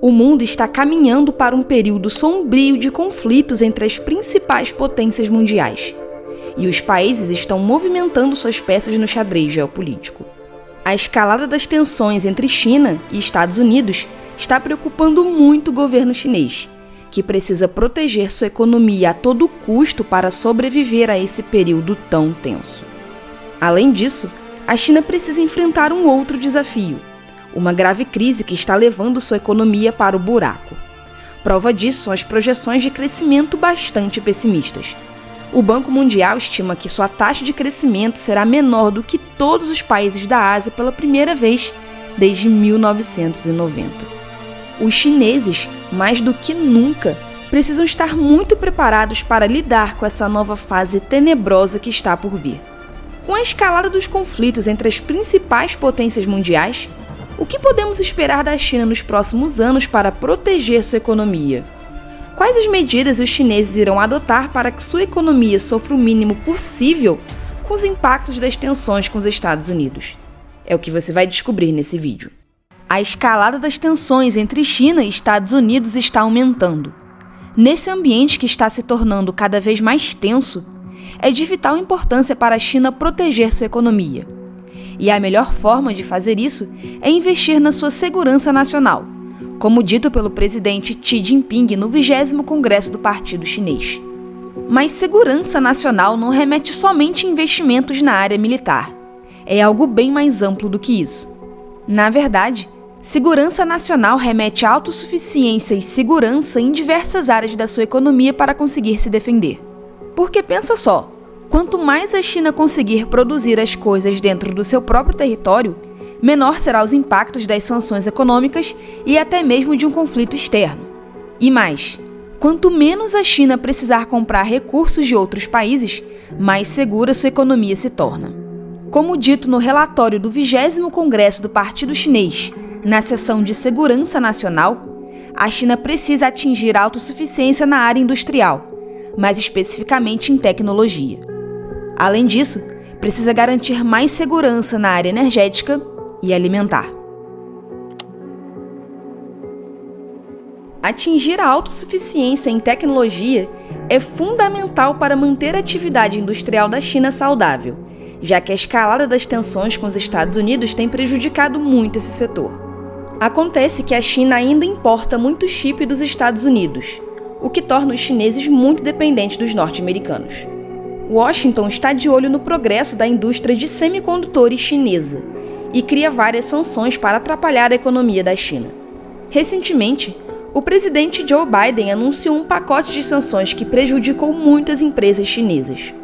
O mundo está caminhando para um período sombrio de conflitos entre as principais potências mundiais, e os países estão movimentando suas peças no xadrez geopolítico. A escalada das tensões entre China e Estados Unidos está preocupando muito o governo chinês, que precisa proteger sua economia a todo custo para sobreviver a esse período tão tenso. Além disso, a China precisa enfrentar um outro desafio: uma grave crise que está levando sua economia para o buraco. Prova disso são as projeções de crescimento bastante pessimistas. O Banco Mundial estima que sua taxa de crescimento será menor do que todos os países da Ásia pela primeira vez desde 1990. Os chineses, mais do que nunca, precisam estar muito preparados para lidar com essa nova fase tenebrosa que está por vir. Com a escalada dos conflitos entre as principais potências mundiais, o que podemos esperar da China nos próximos anos para proteger sua economia? Quais as medidas os chineses irão adotar para que sua economia sofra o mínimo possível com os impactos das tensões com os Estados Unidos? É o que você vai descobrir nesse vídeo. A escalada das tensões entre China e Estados Unidos está aumentando. Nesse ambiente que está se tornando cada vez mais tenso, é de vital importância para a China proteger sua economia. E a melhor forma de fazer isso é investir na sua segurança nacional, como dito pelo presidente Xi Jinping no 20º Congresso do Partido Chinês. Mas segurança nacional não remete somente a investimentos na área militar. É algo bem mais amplo do que isso. Na verdade, segurança nacional remete à autossuficiência e segurança em diversas áreas da sua economia para conseguir se defender. Porque pensa só, quanto mais a China conseguir produzir as coisas dentro do seu próprio território, menor serão os impactos das sanções econômicas e até mesmo de um conflito externo. E mais, quanto menos a China precisar comprar recursos de outros países, mais segura sua economia se torna. Como dito no relatório do 20º Congresso do Partido Chinês, na seção de Segurança Nacional, a China precisa atingir a autossuficiência na área industrial, mais especificamente em tecnologia. Além disso, precisa garantir mais segurança na área energética e alimentar. Atingir a autossuficiência em tecnologia é fundamental para manter a atividade industrial da China saudável, já que a escalada das tensões com os Estados Unidos tem prejudicado muito esse setor. Acontece que a China ainda importa muito chip dos Estados Unidos, o que torna os chineses muito dependentes dos norte-americanos. Washington está de olho no progresso da indústria de semicondutores chinesa e cria várias sanções para atrapalhar a economia da China. Recentemente, o presidente Joe Biden anunciou um pacote de sanções que prejudicou muitas empresas chinesas.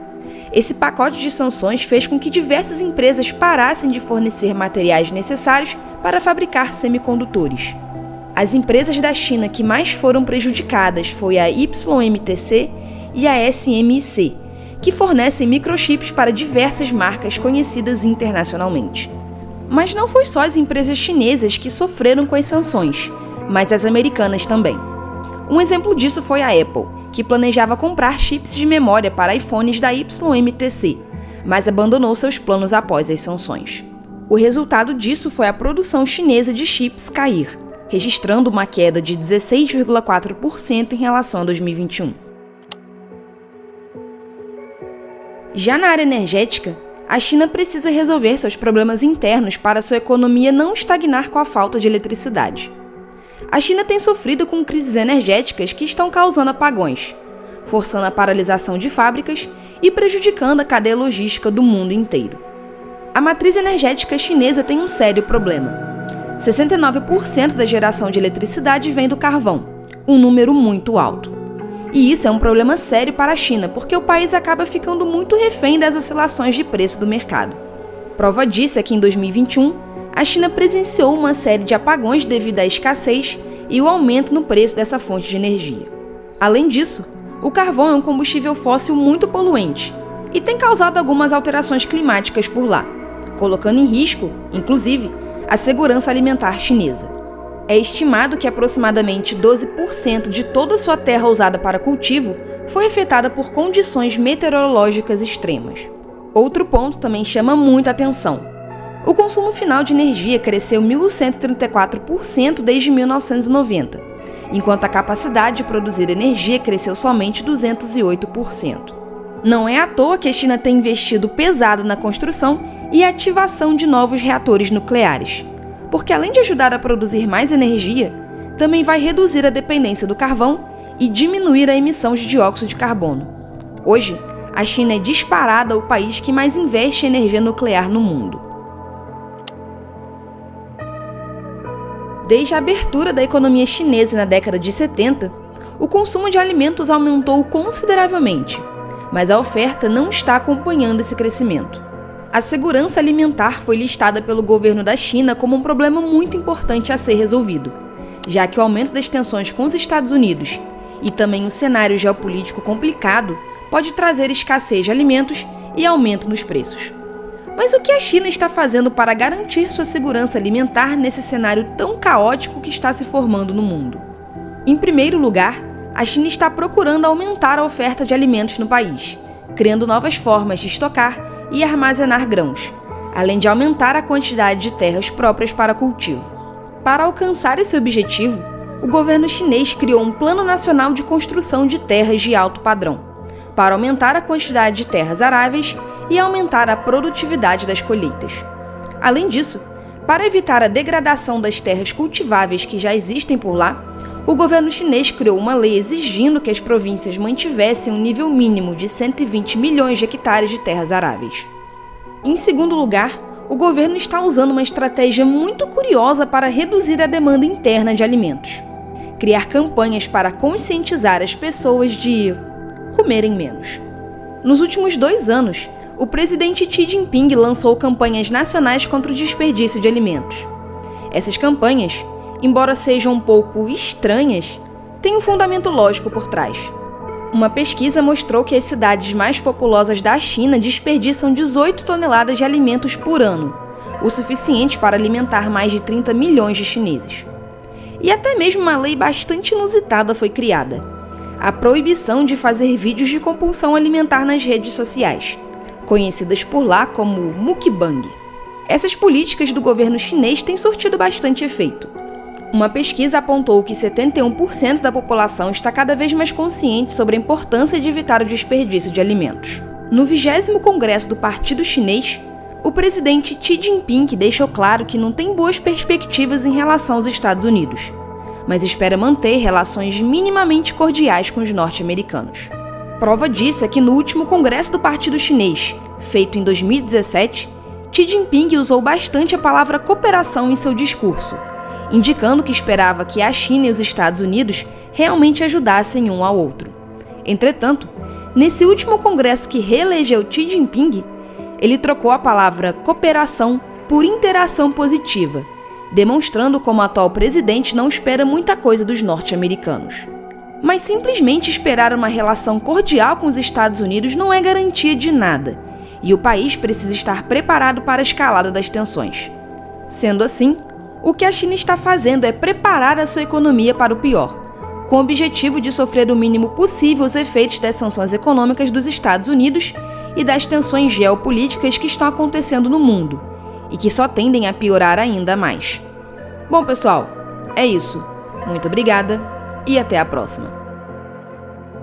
Esse pacote de sanções fez com que diversas empresas parassem de fornecer materiais necessários para fabricar semicondutores. As empresas da China que mais foram prejudicadas foi a YMTC e a SMIC, que fornecem microchips para diversas marcas conhecidas internacionalmente. Mas não foi só as empresas chinesas que sofreram com as sanções, mas as americanas também. Um exemplo disso foi a Apple, que planejava comprar chips de memória para iPhones da YMTC, mas abandonou seus planos após as sanções. O resultado disso foi a produção chinesa de chips cair, registrando uma queda de 16,4% em relação a 2021. Já na área energética, a China precisa resolver seus problemas internos para sua economia não estagnar com a falta de eletricidade. A China tem sofrido com crises energéticas que estão causando apagões, forçando a paralisação de fábricas e prejudicando a cadeia logística do mundo inteiro. A matriz energética chinesa tem um sério problema. 69% da geração de eletricidade vem do carvão, um número muito alto. E isso é um problema sério para a China, porque o país acaba ficando muito refém das oscilações de preço do mercado. Prova disso é que em 2021, a China presenciou uma série de apagões devido à escassez e o aumento no preço dessa fonte de energia. Além disso, o carvão é um combustível fóssil muito poluente e tem causado algumas alterações climáticas por lá, colocando em risco, inclusive, a segurança alimentar chinesa. É estimado que aproximadamente 12% de toda sua terra usada para cultivo foi afetada por condições meteorológicas extremas. Outro ponto também chama muita atenção. O consumo final de energia cresceu 1.134% desde 1990, enquanto a capacidade de produzir energia cresceu somente 208%. Não é à toa que a China tem investido pesado na construção e ativação de novos reatores nucleares, porque além de ajudar a produzir mais energia, também vai reduzir a dependência do carvão e diminuir a emissão de dióxido de carbono. Hoje, a China é disparada o país que mais investe em energia nuclear no mundo. Desde a abertura da economia chinesa na década de 70, o consumo de alimentos aumentou consideravelmente, mas a oferta não está acompanhando esse crescimento. A segurança alimentar foi listada pelo governo da China como um problema muito importante a ser resolvido, já que o aumento das tensões com os Estados Unidos e também o cenário geopolítico complicado pode trazer escassez de alimentos e aumento nos preços. Mas o que a China está fazendo para garantir sua segurança alimentar nesse cenário tão caótico que está se formando no mundo? Em primeiro lugar, a China está procurando aumentar a oferta de alimentos no país, criando novas formas de estocar e armazenar grãos, além de aumentar a quantidade de terras próprias para cultivo. Para alcançar esse objetivo, o governo chinês criou um Plano Nacional de Construção de Terras de Alto Padrão, para aumentar a quantidade de terras aráveis e aumentar a produtividade das colheitas. Além disso, para evitar a degradação das terras cultiváveis que já existem por lá, o governo chinês criou uma lei exigindo que as províncias mantivessem um nível mínimo de 120 milhões de hectares de terras aráveis. Em segundo lugar, o governo está usando uma estratégia muito curiosa para reduzir a demanda interna de alimentos: criar campanhas para conscientizar as pessoas de comerem menos. Nos últimos 2 anos, o presidente Xi Jinping lançou campanhas nacionais contra o desperdício de alimentos. Essas campanhas, embora sejam um pouco estranhas, têm um fundamento lógico por trás. Uma pesquisa mostrou que as cidades mais populosas da China desperdiçam 18 toneladas de alimentos por ano, o suficiente para alimentar mais de 30 milhões de chineses. E até mesmo uma lei bastante inusitada foi criada: a proibição de fazer vídeos de compulsão alimentar nas redes sociais, conhecidas por lá como mukbang. Essas políticas do governo chinês têm surtido bastante efeito. Uma pesquisa apontou que 71% da população está cada vez mais consciente sobre a importância de evitar o desperdício de alimentos. No 20º Congresso do Partido Chinês, o presidente Xi Jinping deixou claro que não tem boas perspectivas em relação aos Estados Unidos, mas espera manter relações minimamente cordiais com os norte-americanos. Prova disso é que no último Congresso do Partido Chinês, feito em 2017, Xi Jinping usou bastante a palavra cooperação em seu discurso, indicando que esperava que a China e os Estados Unidos realmente ajudassem um ao outro. Entretanto, nesse último congresso que reelegeu Xi Jinping, ele trocou a palavra cooperação por interação positiva, demonstrando como o atual presidente não espera muita coisa dos norte-americanos. Mas simplesmente esperar uma relação cordial com os Estados Unidos não é garantia de nada, e o país precisa estar preparado para a escalada das tensões. Sendo assim, o que a China está fazendo é preparar a sua economia para o pior, com o objetivo de sofrer o mínimo possível os efeitos das sanções econômicas dos Estados Unidos e das tensões geopolíticas que estão acontecendo no mundo, e que só tendem a piorar ainda mais. Bom, pessoal, é isso. Muito obrigada e até a próxima.